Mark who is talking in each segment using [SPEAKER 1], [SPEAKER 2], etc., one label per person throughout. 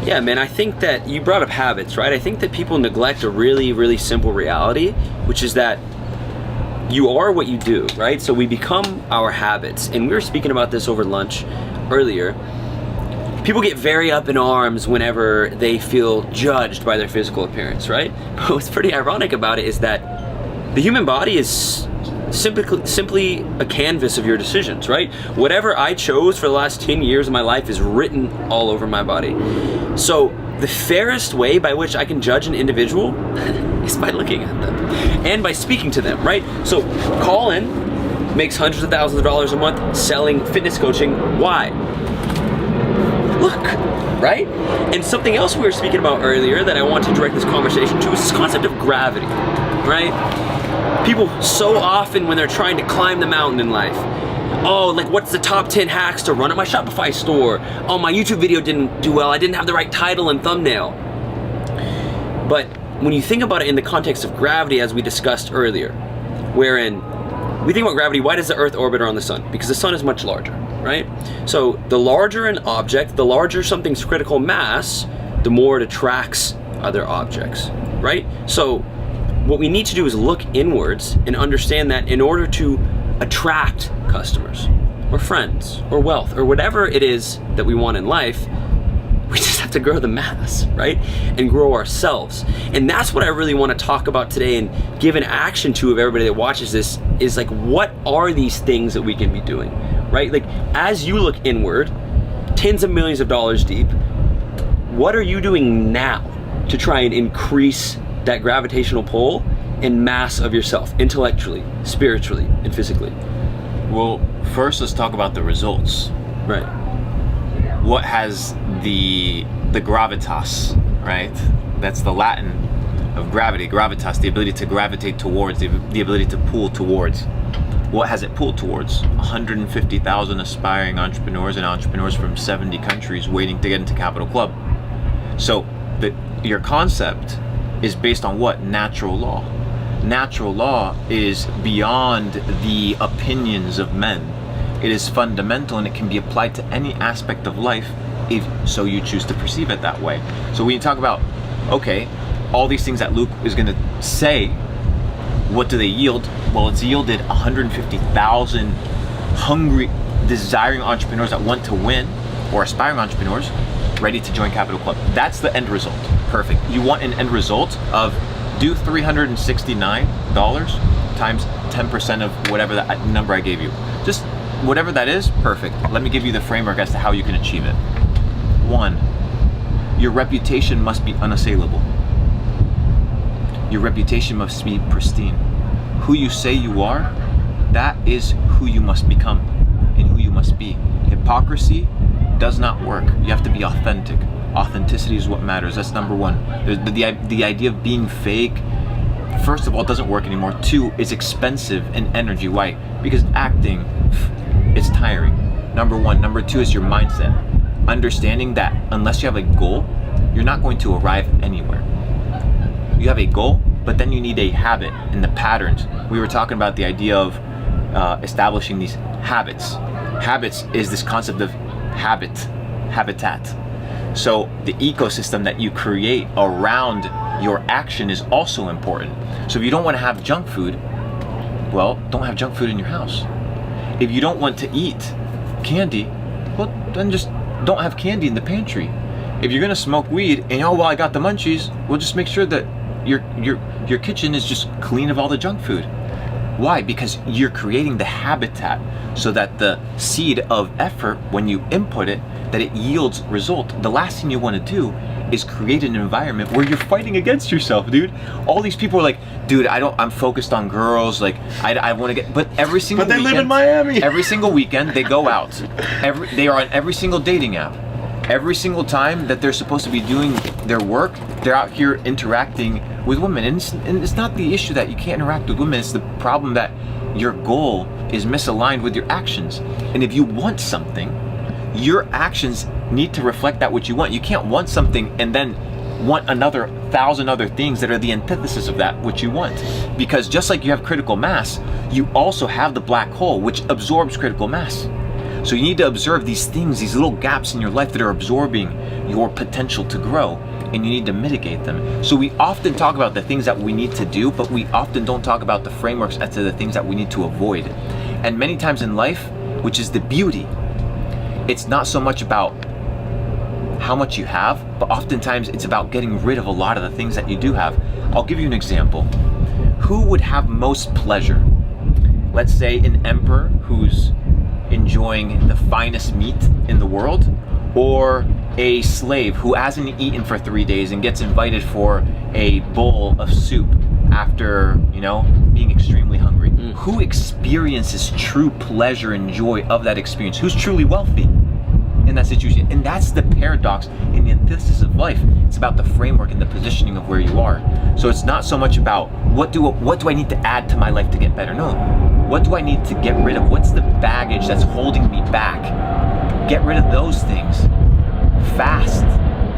[SPEAKER 1] Yeah, man, I think that you brought up habits, right? I think that people neglect a really, really simple reality, which is that you are what you do, right? So we become our habits. And we were speaking about this over lunch earlier. People get very up in arms whenever they feel judged by their physical appearance, right? But what's pretty ironic about it is that the human body is simply a canvas of your decisions, right? Whatever I chose for the last 10 years of my life is written all over my body. So the fairest way by which I can judge an individual is by looking at them and by speaking to them, right? So Colin makes hundreds of thousands of dollars a month selling fitness coaching. Why? Look, right? And something else we were speaking about earlier that I want to direct this conversation to is this concept of gravity, right? People so often when they're trying to climb the mountain in life, oh, like what's the top 10 hacks to run at my Shopify store? Oh, my YouTube video didn't do well. I didn't have the right title and thumbnail. But when you think about it in the context of gravity, as we discussed earlier, wherein we think about gravity, why does the Earth orbit around the sun? Because the sun is much larger, right? So the larger an object, the larger something's critical mass, the more it attracts other objects, right? So what we need to do is look inwards and understand that in order to attract customers or friends or wealth or whatever it is that we want in life, we just have to grow the mass, right? And grow ourselves. And that's what I really want to talk about today and give an action to of everybody that watches this is like, what are these things that we can be doing, right? Like as you look inward, tens of millions of dollars deep, what are you doing now to try and increase that gravitational pull and mass of yourself, intellectually, spiritually, and physically?
[SPEAKER 2] Well, first let's talk about the results.
[SPEAKER 1] Right.
[SPEAKER 2] What has the gravitas, right? That's the Latin of gravity, gravitas, the ability to gravitate towards, the ability to pull towards. What has it pulled towards? 150,000 aspiring entrepreneurs and entrepreneurs from 70 countries waiting to get into Capital Club. So your concept is based on what? Natural law. Natural law is beyond the opinions of men. It is fundamental and it can be applied to any aspect of life if so you choose to perceive it that way. So when you talk about, okay, all these things that Luke is going to say, what do they yield? Well, it's yielded 150,000 hungry, desiring entrepreneurs that want to win, or aspiring entrepreneurs ready to join Capital Club. That's the end result. Perfect. You want an end result of do $369 times 10% of whatever that number I gave you. Just whatever that is, perfect. Let me give you the framework as to how you can achieve it. 1, your reputation must be unassailable. Your reputation must be pristine. Who you say you are, that is who you must become and who you must be. Hypocrisy does not work. You have to be authentic. Authenticity is what matters. That's number 1. The idea of being fake, first of all, doesn't work anymore. 2, it's expensive in energy. Why? Because acting, it's tiring. Number 1. Number 2 is your mindset. Understanding that unless you have a goal, you're not going to arrive anywhere. You have a goal, but then you need a habit and the patterns. We were talking about the idea of establishing these habits. Habits is this concept of habitat. So the ecosystem that you create around your action is also important. So if you don't want to have junk food, well, don't have junk food in your house. If you don't want to eat candy, well, then just don't have candy in the pantry. If you're gonna smoke weed and oh well, I got the munchies, well, just make sure that your kitchen is just clean of all the junk food. Why? Because you're creating the habitat so that the seed of effort, when you input it, that it yields result. The last thing you want to do is create an environment where you're fighting against yourself, dude. All these people are like, dude, I'm focused on girls, like I want to get, but every single
[SPEAKER 3] But they
[SPEAKER 2] weekend,
[SPEAKER 3] live in Miami.
[SPEAKER 2] Every single weekend they go out. They are on every single dating app. Every single time that they're supposed to be doing their work, they're out here interacting with women. And it's not the issue that you can't interact with women, it's the problem that your goal is misaligned with your actions. And if you want something, your actions need to reflect that what you want. You can't want something and then want another 1,000 other things that are the antithesis of that which you want. Because just like you have critical mass, you also have the black hole, which absorbs critical mass. So you need to observe these things, these little gaps in your life that are absorbing your potential to grow, and you need to mitigate them. So we often talk about the things that we need to do, but we often don't talk about the frameworks as to the things that we need to avoid. And many times in life, which is the beauty, it's not so much about how much you have, but oftentimes it's about getting rid of a lot of the things that you do have. I'll give you an example. Who would have most pleasure? Let's say an emperor who's enjoying the finest meat in the world, or a slave who hasn't eaten for 3 days and gets invited for a bowl of soup after, being extremely hungry. Who experiences true pleasure and joy of that experience? Who's truly wealthy in that situation? And that's the paradox in the antithesis of life. It's about the framework and the positioning of where you are. So it's not so much about what do I need to add to my life to get better? No. What do I need to get rid of? What's the baggage that's holding me back? Get rid of those things. Fast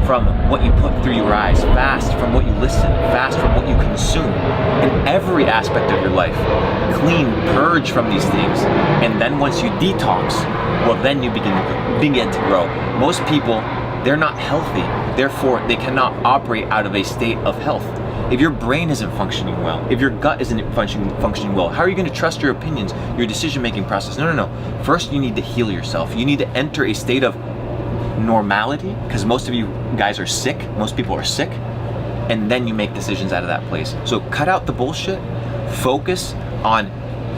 [SPEAKER 2] from what you put through your eyes, fast from what you listen, fast from what you consume in every aspect of your life. Clean, purge from these things, and then once you detox, well, then you begin to grow. Most people, they're not healthy, therefore they cannot operate out of a state of health. If your brain isn't functioning well, if your gut isn't functioning well, how are you going to trust your opinions, your decision-making process? No. First, you need to heal yourself. You need to enter a state of normality, because most of you guys are sick, most people are sick, and then you make decisions out of that place. So cut out the bullshit, focus on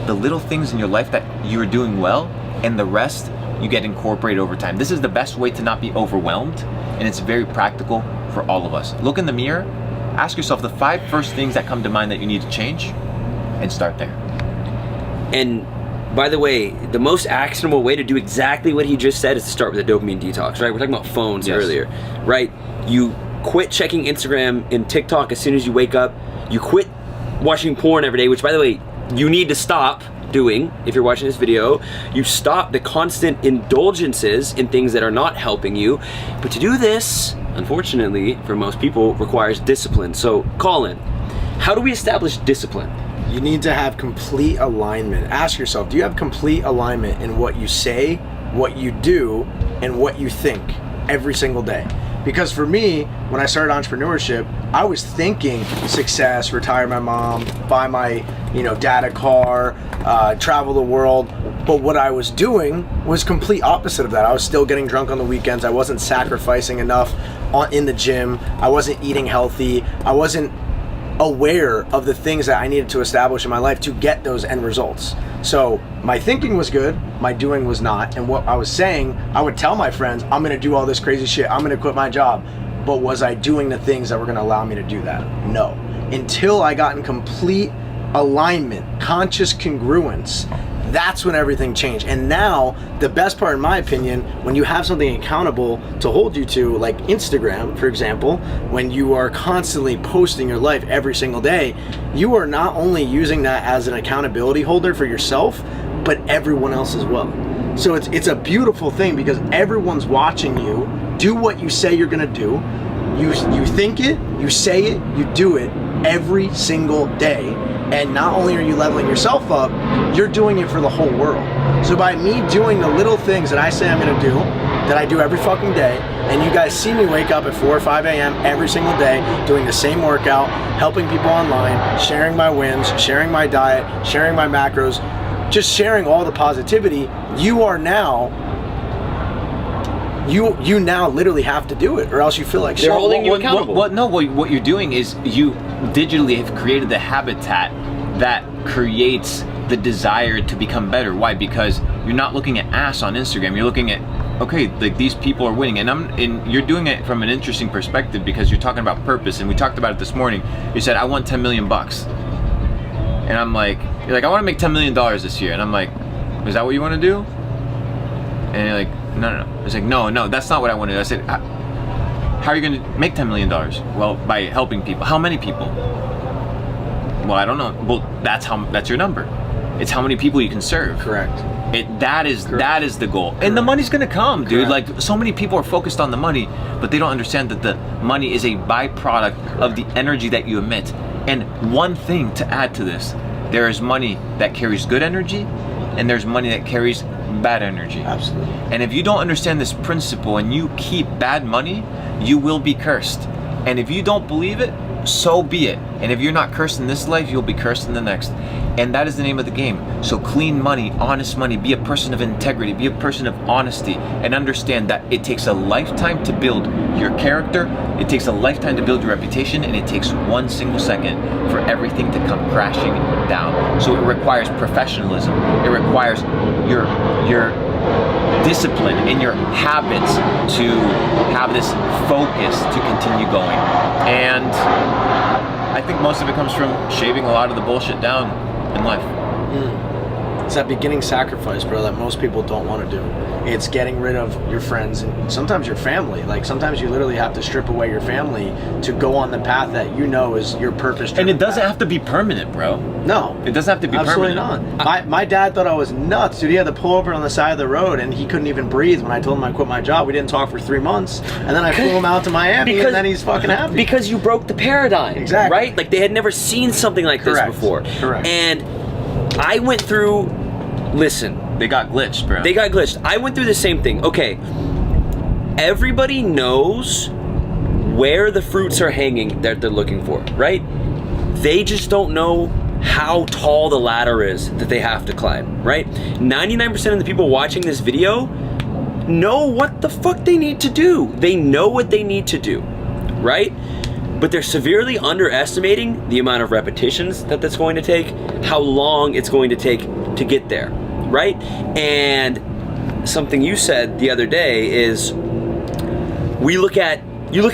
[SPEAKER 2] the little things in your life that you're doing well, and the rest you get incorporated over time. This is the best way to not be overwhelmed, and it's very practical for all of us. Look in the mirror, ask yourself the 5 first things that come to mind that you need to change, and start there.
[SPEAKER 1] And by the way, the most actionable way to do exactly what he just said is to start with a dopamine detox, right? We're talking about phones earlier, right? You quit checking Instagram and TikTok as soon as you wake up. You quit watching porn every day, which, by the way, you need to stop doing if you're watching this video. You stop the constant indulgences in things that are not helping you. But to do this, unfortunately, for most people, requires discipline. So, Colin, how do we establish discipline?
[SPEAKER 3] You need to have complete alignment. Ask yourself, do you have complete alignment in what you say, what you do, and what you think every single day? Because for me, when I started entrepreneurship, I was thinking success, retire my mom, buy my dad a car, travel the world. But what I was doing was complete opposite of that. I was still getting drunk on the weekends. I wasn't sacrificing enough in the gym. I wasn't eating healthy. I wasn't aware of the things that I needed to establish in my life to get those end results. So my thinking was good, my doing was not. And what I was saying, I would tell my friends, I'm gonna do all this crazy shit, I'm gonna quit my job. But was I doing the things that were gonna allow me to do that? No. Until I got in complete alignment, conscious congruence, that's when everything changed. And now, the best part, in my opinion, when you have something accountable to hold you to, like Instagram, for example, when you are constantly posting your life every single day, you are not only using that as an accountability holder for yourself, but everyone else as well. So it's a beautiful thing because everyone's watching you do what you say you're gonna do. You think it, you say it, you do it every single day. And not only are you leveling yourself up, you're doing it for the whole world. So by me doing the little things that I say I'm gonna do, that I do every fucking day, and you guys see me wake up at 4 or 5 a.m. every single day, doing the same workout, helping people online, sharing my wins, sharing my diet, sharing my macros, just sharing all the positivity, you are now, you now literally have to do it, or else you feel like
[SPEAKER 1] they're holding you accountable.
[SPEAKER 2] What you're doing is you digitally have created the habitat that creates the desire to become better. Why? Because you're not looking at ass on Instagram. You're looking at, okay, like these people are winning, and you're doing it from an interesting perspective because you're talking about purpose. And we talked about it this morning. You said, I want 10 million bucks, and I'm like, you're like, I want to make $10 million this year, and I'm like, is that what you want to do? And you're like, no. It's like, no, that's not what I want to do. I said, how are you going to make $10 million? Well, by helping people. How many people? Well, I don't know. Well, that's your number. It's how many people you can serve.
[SPEAKER 3] Correct.
[SPEAKER 2] That is the goal. Correct. And the money's gonna come, dude.
[SPEAKER 3] Correct.
[SPEAKER 2] Like, so many people are focused on the money, but they don't understand that the money is a byproduct of the energy that you emit. And one thing to add to this, there is money that carries good energy, and there's money that carries bad energy.
[SPEAKER 3] Absolutely.
[SPEAKER 2] And if you don't understand this principle and you keep bad money, you will be cursed. And if you don't believe it, so be it. And if you're not cursed in this life, you'll be cursed in the next. And that is the name of the game. So clean money, honest money, be a person of integrity, be a person of honesty, and understand that it takes a lifetime to build your character, it takes a lifetime to build your reputation, and it takes 1 single second for everything to come crashing down. So it requires professionalism. It requires your discipline and your habits to have this focus to continue going. And I think most of it comes from shaving a lot of the bullshit down in life.
[SPEAKER 3] It's that beginning sacrifice, bro, that most people don't want to do. It's getting rid of your friends and sometimes your family. Like sometimes you literally have to strip away your family to go on the path that you know is your purpose.
[SPEAKER 2] And it doesn't have to be permanent, bro.
[SPEAKER 3] No.
[SPEAKER 2] It doesn't have to be
[SPEAKER 3] absolutely
[SPEAKER 2] permanent.
[SPEAKER 3] Not. My dad thought I was nuts, dude. He had to pull over on the side of the road and he couldn't even breathe when I told him I quit my job. We didn't talk for 3 months. And then I flew him out to Miami and then he's fucking happy.
[SPEAKER 1] Because you broke the paradigm.
[SPEAKER 3] Exactly.
[SPEAKER 1] Right? Like they had never seen something like this before.
[SPEAKER 3] Correct.
[SPEAKER 1] And I went through, listen.
[SPEAKER 2] They got glitched, bro.
[SPEAKER 1] They got glitched. I went through the same thing. Okay. Everybody knows where the fruits are hanging that they're looking for, right? They just don't know how tall the ladder is that they have to climb, right? 99% of the people watching this video know what the fuck they need to do. They know what they need to do, right? But they're severely underestimating the amount of repetitions that that's going to take, how long it's going to take to get there, right? And something you said the other day is, you look at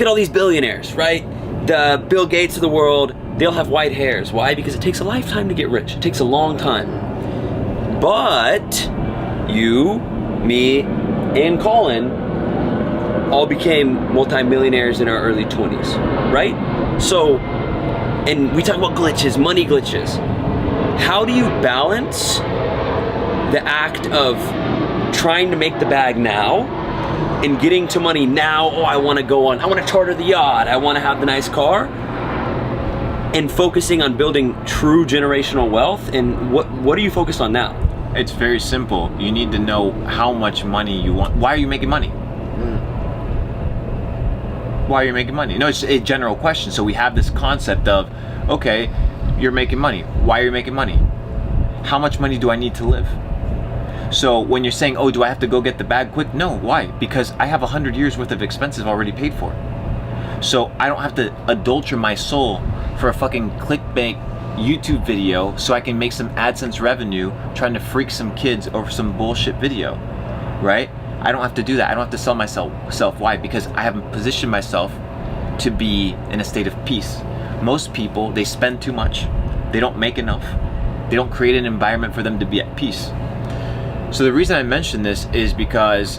[SPEAKER 1] all these billionaires, right? The Bill Gates of the world, they'll have white hairs. Why? Because it takes a lifetime to get rich. It takes a long time. But you, me, and Colin all became multimillionaires in our early 20s, right? So, and we talk about glitches, money glitches. How do you balance the act of trying to make the bag now and getting to money now? Oh, I want to charter the yacht, I want to have the nice car, and focusing on building true generational wealth. And what are you focused on now?
[SPEAKER 2] It's very simple. You need to know how much money you want. Why are you making money? Why are you making money? No, it's a general question. So we have this concept of, okay, you're making money. Why are you making money? How much money do I need to live? So when you're saying, oh, do I have to go get the bag quick? No, why? Because I have 100 years worth of expenses already paid for. So I don't have to adulter my soul for a fucking clickbait YouTube video so I can make some AdSense revenue trying to freak some kids over some bullshit video, right? I don't have to do that. I don't have to sell myself. Why? Because I haven't positioned myself to be in a state of peace. Most people, they spend too much. They don't make enough. They don't create an environment for them to be at peace. So the reason I mention this is because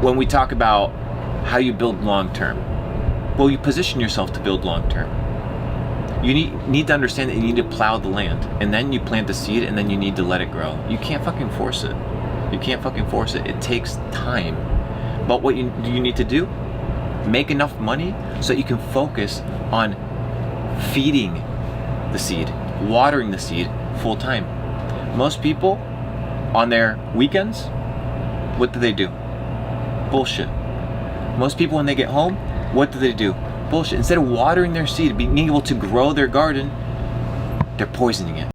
[SPEAKER 2] when we talk about how you build long-term, well, you position yourself to build long-term. You need to understand that you need to plow the land, and then you plant the seed, and then you need to let it grow. You can't fucking force it. You can't fucking force it. It takes time. But what you need to do? Make enough money so that you can focus on feeding the seed, watering the seed full time. Most people on their weekends, what do? Bullshit. Most people when they get home, what do? Bullshit. Instead of watering their seed, being able to grow their garden, they're poisoning it.